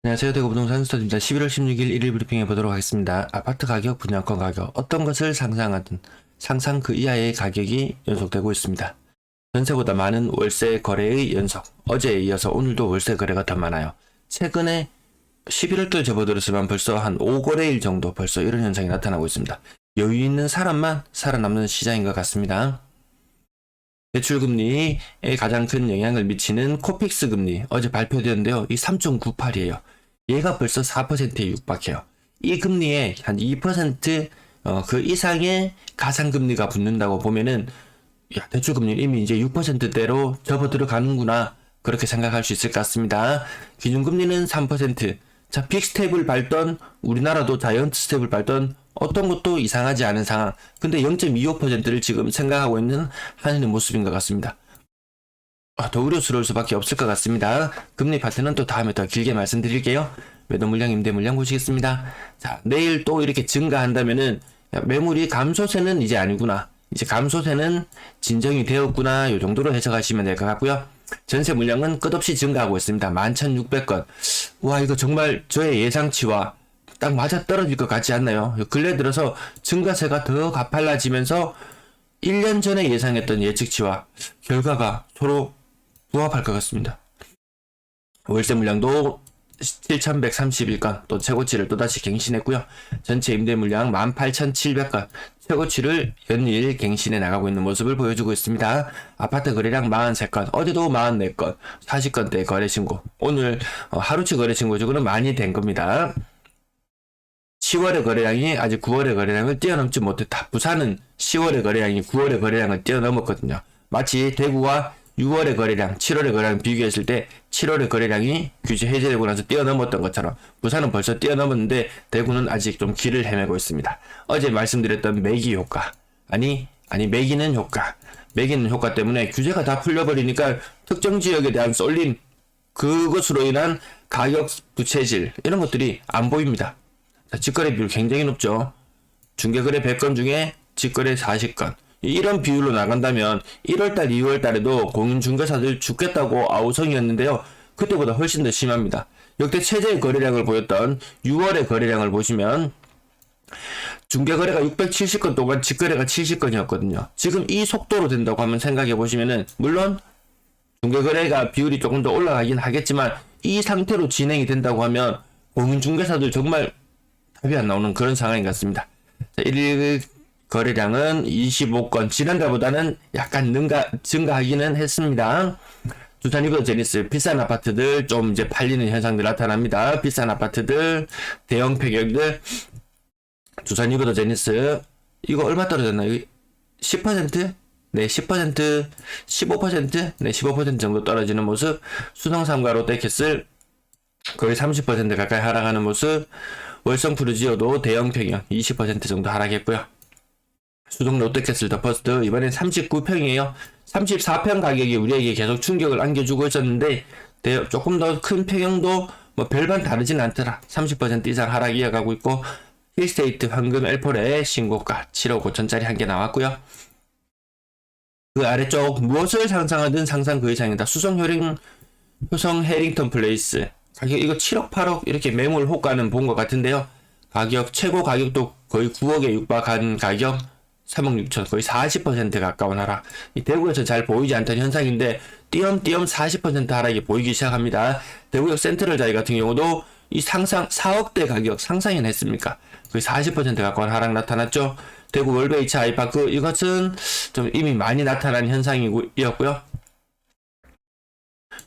안녕하세요. 대구 부동산 스터디입니다. 11월 16일 1일 브리핑해 보도록 하겠습니다. 아파트 가격, 분양권 가격, 어떤 것을 상상하든 상상 그 이하의 가격이 연속되고 있습니다. 전세보다 많은 월세 거래의 연속. 어제에 이어서 오늘도 월세 거래가 더 많아요. 최근에 11월달 접어들었으면 벌써 한 5거래일 정도 벌써 이런 현상이 나타나고 있습니다. 여유 있는 사람만 살아남는 시장인 것 같습니다. 대출금리에 가장 큰 영향을 미치는 코픽스 금리 어제 발표되었는데요. 이 3.98이에요. 얘가 벌써 4%에 육박해요. 이 금리에 한 2% 그 이상의 가상금리가 붙는다고 보면은 야, 대출금리 이미 이제 6%대로 접어들어가는구나 그렇게 생각할 수 있을 것 같습니다. 기준금리는 3%. 자, 빅스텝을 밟던 우리나라도 자이언트 스텝을 밟던 어떤 것도 이상하지 않은 상황. 근데 0.25%를 지금 생각하고 있는 한인의 모습인 것 같습니다. 더 우려스러울 수밖에 없을 것 같습니다. 금리 파트는 또 다음에 더 길게 말씀드릴게요. 매도 물량, 임대 물량 보시겠습니다. 자, 내일 또 이렇게 증가한다면은 매물이 감소세는 이제 아니구나. 이제 감소세는 진정이 되었구나. 요 정도로 해석하시면 될 것 같고요. 전세 물량은 끝없이 증가하고 있습니다. 11,600건. 와, 이거 정말 저의 예상치와 딱 맞아 떨어질 것 같지 않나요? 근래 들어서 증가세가 더 가팔라지면서 1년 전에 예상했던 예측치와 결과가 서로 부합할 것 같습니다. 월세 물량도 7,131건 또 최고치를 또다시 갱신했고요. 전체 임대 물량 18,700건 최고치를 연일 갱신해 나가고 있는 모습을 보여주고 있습니다. 아파트 거래량 43건 어제도 44건 40건대 거래 신고 오늘 하루치 거래 신고 쪽으로 많이 된 겁니다. 10월의 거래량이 아직 9월의 거래량을 뛰어넘지 못했다. 부산은 10월의 거래량이 9월의 거래량을 뛰어넘었거든요. 마치 대구와 6월의 거래량, 7월의 거래량 비교했을 때 7월의 거래량이 규제 해제되고 나서 뛰어넘었던 것처럼 부산은 벌써 뛰어넘었는데 대구는 아직 좀 길을 헤매고 있습니다. 어제 말씀드렸던 매기 효과 아니 매기는 효과 때문에 규제가 다 풀려버리니까 특정 지역에 대한 쏠림 그것으로 인한 가격 부채질 이런 것들이 안 보입니다. 직거래 비율 굉장히 높죠. 중개거래 100건 중에 직거래 40건. 이런 비율로 나간다면 1월달, 2월달에도 공인중개사들 죽겠다고 아우성이었는데요. 그때보다 훨씬 더 심합니다. 역대 최저의 거래량을 보였던 6월의 거래량을 보시면 중개거래가 670건 동안 직거래가 70건이었거든요. 지금 이 속도로 된다고 하면 생각해 보시면은 물론 중개거래가 비율이 조금 더 올라가긴 하겠지만 이 상태로 진행이 된다고 하면 공인중개사들 정말 답이 안 나오는 그런 상황인 것 같습니다. 자, 1일 거래량은 25건, 지난달보다는 약간 증가하기는 했습니다. 두산 이브더 제니스, 비싼 아파트들 좀 이제 팔리는 현상들 나타납니다. 비싼 아파트들, 대형 폐격들, 두산 이브더 제니스, 이거 얼마 떨어졌나요? 10%? 네, 10%, 15%? 네, 15% 정도 떨어지는 모습, 수성삼과 롯데캐슬 거의 30% 가까이 하락하는 모습, 월성 푸르지오도 대형 평형 20% 정도 하락했고요. 수동 롯데캐슬 더 퍼스트 이번엔 39평이에요. 34평 가격이 우리에게 계속 충격을 안겨주고 있었는데 조금 더 큰 평형도 뭐 별반 다르진 않더라. 30% 이상 하락 이어가고 있고 힐스테이트 황금 엘폴의 신고가 7억 5천짜리 한 개 나왔고요. 그 아래쪽 무엇을 상상하든 상상 그 이상이다. 효성 해링턴 플레이스 가격 이거 7억 8억 이렇게 매물 호가는 본 것 같은데요. 가격 최고 가격도 거의 9억에 육박한 가격 3억 6천 거의 40% 가까운 하락. 이 대구에서 잘 보이지 않던 현상인데 띄엄띄엄 40% 하락이 보이기 시작합니다. 대구역 센트럴 자이 같은 경우도 이 상상 4억대 가격 상상이 했습니까? 거의 40% 가까운 하락 나타났죠. 대구 월베이치 아이파크 이것은 좀 이미 많이 나타난 현상이었고요.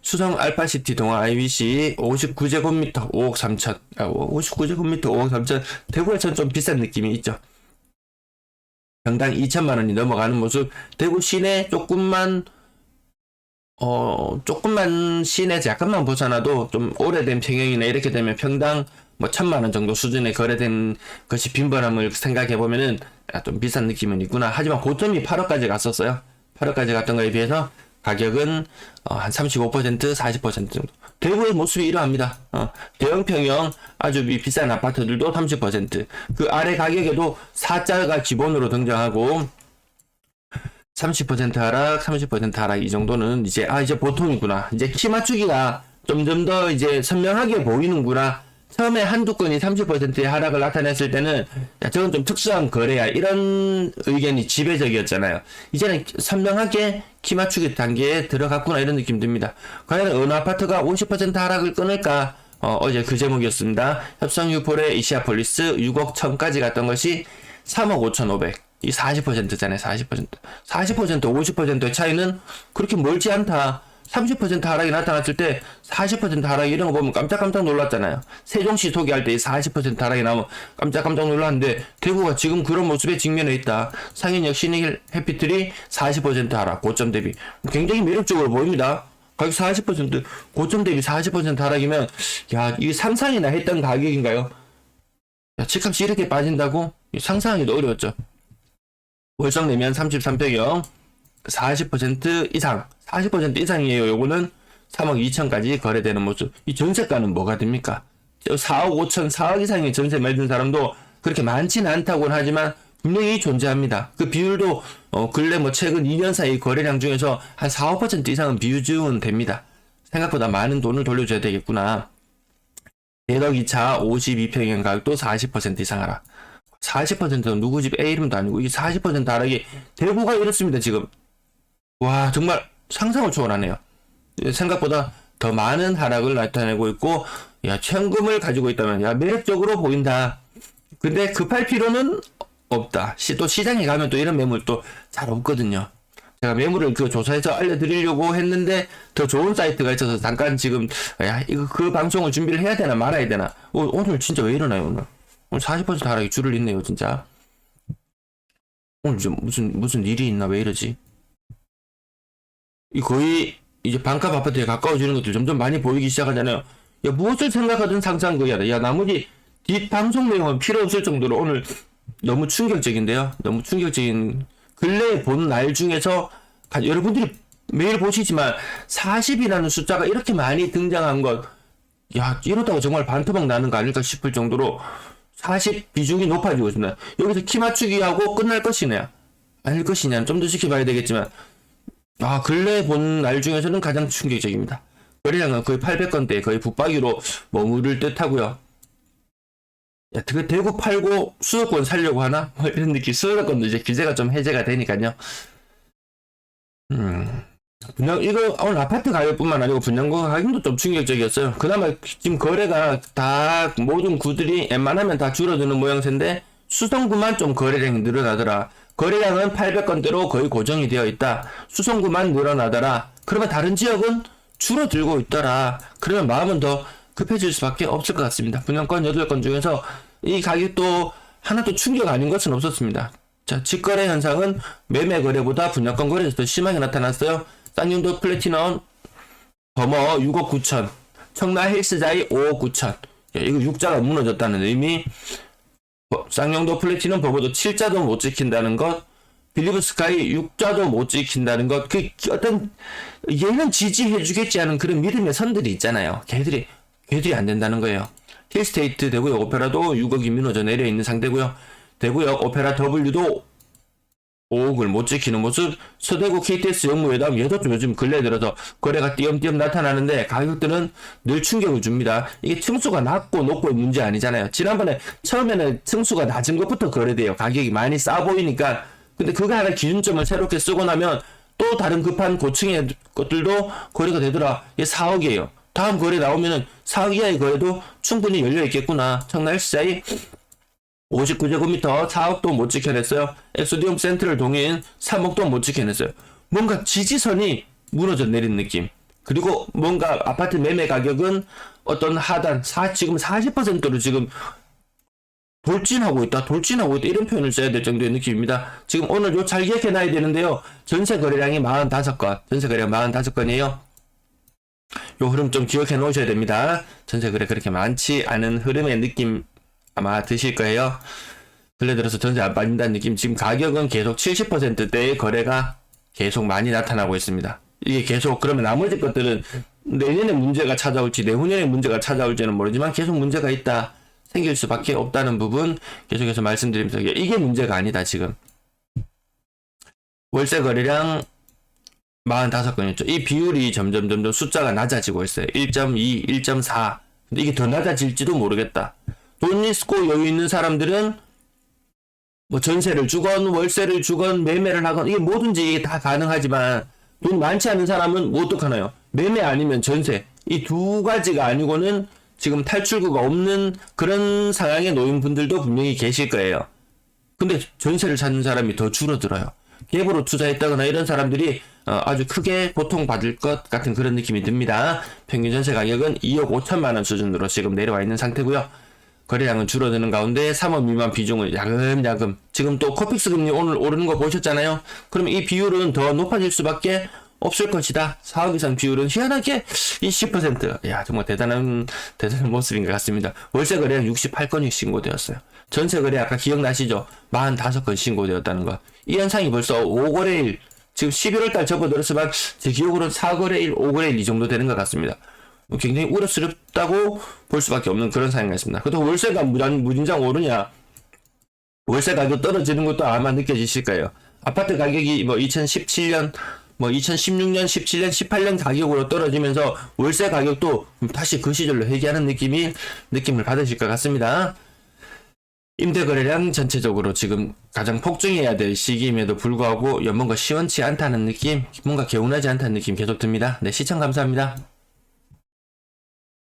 수성 알파시티 동아 IBC 59제곱미터 5억 3천 59제곱미터 5억 3천 대구에서는 좀 비싼 느낌이 있죠. 평당 2천만원이 넘어가는 모습. 대구 시내 조금만 시내에서 약간만 벗어나도 좀 오래된 평형이나 이렇게 되면 평당 뭐 1,000만원 정도 수준에 거래된 것이 빈번함을 생각해보면은 좀 비싼 느낌은 있구나. 하지만 고점이 8억까지 갔었어요. 8억까지 갔던 거에 비해서 가격은 한 35%, 40% 정도. 대구의 모습이 이러합니다. 대형 평형 아주 비싼 아파트들도 30%. 그 아래 가격에도 4자가 기본으로 등장하고 30% 하락, 30% 하락 이 정도는 이제 보통이구나. 이제 키 맞추기가 점점 더 이제 선명하게 보이는구나. 처음에 한두 건이 30%의 하락을 나타냈을 때는 야, 저건 좀 특수한 거래야, 이런 의견이 지배적이었잖아요. 이제는 선명하게 키 맞추기 단계에 들어갔구나, 이런 느낌 듭니다. 과연 어느 아파트가 50% 하락을 끊을까? 어제 그 제목이었습니다. 협성 유폴의 이시아폴리스 6억 1000까지 갔던 것이 3억 5500. 이 40%잖아요. 40%. 40%, 50%의 차이는 그렇게 멀지 않다. 30% 하락이 나타났을 때 40% 하락, 이런 거 보면 깜짝깜짝 놀랐잖아요. 세종시 소개할 때 40% 하락이 나오면 깜짝깜짝 놀랐는데, 대구가 지금 그런 모습에 직면해 있다. 상인역 신일 해피틀이 40% 하락, 고점 대비. 굉장히 매력적으로 보입니다. 가격 40%, 고점 대비 40% 하락이면, 야, 이게 상상이나 했던 가격인가요? 야, 집값이 이렇게 빠진다고? 상상하기도 어려웠죠. 월성 내면 33평형 40% 이상, 40% 이상이에요. 요거는 3억 2천까지 거래되는 모습. 이 전세가는 뭐가 됩니까? 4억 5천, 4억 이상의 전세 매든 사람도 그렇게 많지는 않다고는 하지만 분명히 존재합니다. 그 비율도 근래 뭐 최근 2년 사이 거래량 중에서 한 4, 5% 이상은 비율은 됩니다. 생각보다 많은 돈을 돌려줘야 되겠구나. 대덕 2차 52평형 가격도 40% 이상 하락. 40%는 누구 집 A 이름도 아니고, 이게 40% 하락이 대구가 이렇습니다, 지금. 와, 정말 상상을 초월하네요. 생각보다 더 많은 하락을 나타내고 있고, 야, 현금을 가지고 있다면, 야, 매력적으로 보인다. 근데 급할 필요는 없다. 또 시장에 가면 또 이런 매물 또 잘 없거든요. 제가 매물을 그 조사해서 알려드리려고 했는데, 더 좋은 사이트가 있어서 잠깐 지금, 야, 이거 그 방송을 준비를 해야 되나 말아야 되나. 오늘 진짜 왜 이러나요, 오늘? 오늘 40% 하락이 줄을 잇네요, 진짜. 오늘 좀 무슨 일이 있나, 왜 이러지? 이 거의 이제 반값 아파트에 가까워지는 것들 점점 많이 보이기 시작하잖아요. 야, 무엇을 생각하든 상상 그야다. 야, 나머지 뒷 방송 내용은 필요 없을 정도로 오늘 너무 충격적인데요. 너무 충격적인, 근래에 본 날 중에서 여러분들이 매일 보시지만 40이라는 숫자가 이렇게 많이 등장한 것, 야, 이러다가 정말 반토막 나는 거 아닐까 싶을 정도로 40 비중이 높아지고 있습니다. 여기서 키 맞추기하고 끝날 것이냐 아닐 것이냐 좀 더 지켜봐야 되겠지만, 아, 근래 본 날 중에서는 가장 충격적입니다. 거래량은 거의 800건대, 거의 붙박이로 머무를 듯 하고요. 야, 그 대구 팔고 수도권 살려고 하나? 뭐 이런 느낌. 수도권도 이제 규제가 좀 해제가 되니까요. 이거 오늘 아파트 가격뿐만 아니고 분양가 가격도 좀 충격적이었어요. 그나마 지금 거래가 다 모든 구들이 웬만하면 다 줄어드는 모양새인데, 수성구만 좀 거래량이 늘어나더라. 거래량은 800건대로 거의 고정이 되어 있다. 수성구만 늘어나더라. 그러면 다른 지역은 줄어들고 있더라. 그러면 마음은 더 급해질 수밖에 없을 것 같습니다. 분양권 8건 중에서 이 가격도 하나도 충격 아닌 것은 없었습니다. 자, 직거래 현상은 매매 거래보다 분양권 거래에서 더 심하게 나타났어요. 쌍용도 플래티넘 범어 6억 9천, 청라 헬스자이 5억 9천. 야, 이거 6자가 무너졌다는 의미. 쌍용도 플래티넘 범어도 7자도 못 지킨다는 것. 빌리브 스카이 6자도 못 지킨다는 것. 그 어떤 얘는 지지해주겠지 하는 그런 믿음의 선들이 있잖아요. 걔들이 안 된다는 거예요. 힐스테이트 대구역 오페라도 6억이 무너져 내려 있는 상태고요. 대구역 오페라 W도 5억을 못 지키는 모습. 서대구 KTS 영무회담 얘도 좀 요즘 근래 들어서 거래가 띄엄띄엄 나타나는데 가격들은 늘 충격을 줍니다. 이게 층수가 낮고 높고의 문제 아니잖아요. 지난번에 처음에는 층수가 낮은 것부터 거래돼요. 가격이 많이 싸 보이니까. 근데 그거 하나 기준점을 새롭게 쓰고 나면 또 다른 급한 고층의 것들도 거래가 되더라. 이게 4억이에요. 다음 거래 나오면은 4억 이하의 거래도 충분히 열려 있겠구나. 청라 헬스자이 59제곱미터 4억도 못 지켜냈어요. 엑소디움 센트럴 동인 3억도 못 지켜냈어요. 뭔가 지지선이 무너져 내린 느낌. 그리고 뭔가 아파트 매매 가격은 어떤 하단, 지금 40%로 지금 돌진하고 있다, 이런 표현을 써야 될 정도의 느낌입니다. 지금 오늘 요 잘 기억해놔야 되는데요. 전세 거래량이 45건, 전세 거래량 45건이에요. 요 흐름 좀 기억해 놓으셔야 됩니다. 전세 거래 그렇게 많지 않은 흐름의 느낌 아마 드실 거예요. 근래 들어서 전세 안 빠진다는 느낌. 지금 가격은 계속 70%대의 거래가 계속 많이 나타나고 있습니다. 이게 계속, 그러면 나머지 것들은 내년에 문제가 찾아올지 내후년에 문제가 찾아올지는 모르지만 계속 문제가 있다, 생길 수밖에 없다는 부분 계속해서 말씀드리면서, 이게 문제가 아니다. 지금 월세 거래량 45건이었죠. 이 비율이 점점 숫자가 낮아지고 있어요. 1.2, 1.4. 근데 이게 더 낮아질지도 모르겠다. 돈 있고 여유 있는 사람들은 뭐 전세를 주건 월세를 주건 매매를 하건 이게 뭐든지 다 가능하지만 돈 많지 않은 사람은 뭐 어떡하나요? 매매 아니면 전세. 이 두 가지가 아니고는 지금 탈출구가 없는 그런 상황에 놓인 분들도 분명히 계실 거예요. 근데 전세를 찾는 사람이 더 줄어들어요. 갭으로 투자했다거나 이런 사람들이 아주 크게 고통받을 것 같은 그런 느낌이 듭니다. 평균 전세 가격은 2억 5천만 원 수준으로 지금 내려와 있는 상태고요. 거래량은 줄어드는 가운데 3억 미만 비중을 야금야금, 지금 또 코픽스 금리 오늘 오르는 거 보셨잖아요. 그러면 이 비율은 더 높아질 수밖에 없을 것이다. 4억 이상 비율은 희한하게 20%. 야, 정말 대단한 모습인 것 같습니다. 월세 거래량 68건이 신고되었어요. 전세 거래 아까 기억나시죠? 45건 신고되었다는 거. 이 현상이 벌써 5거래일, 지금 11월달 접어들었으면 제 기억으로는 4거래일, 5거래일 이 정도 되는 것 같습니다. 굉장히 우려스럽다고 볼 수밖에 없는 그런 상황이 있습니다. 그래도 월세가 무진장 오르냐? 월세 가격 떨어지는 것도 아마 느껴지실 거예요. 아파트 가격이 뭐 2017년, 뭐 2016년, 17년, 18년 가격으로 떨어지면서 월세 가격도 다시 그 시절로 회귀하는 느낌을 받으실 것 같습니다. 임대 거래량 전체적으로 지금 가장 폭증해야 될 시기임에도 불구하고 뭔가 시원치 않다는 느낌, 뭔가 개운하지 않다는 느낌 계속 듭니다. 네, 시청 감사합니다.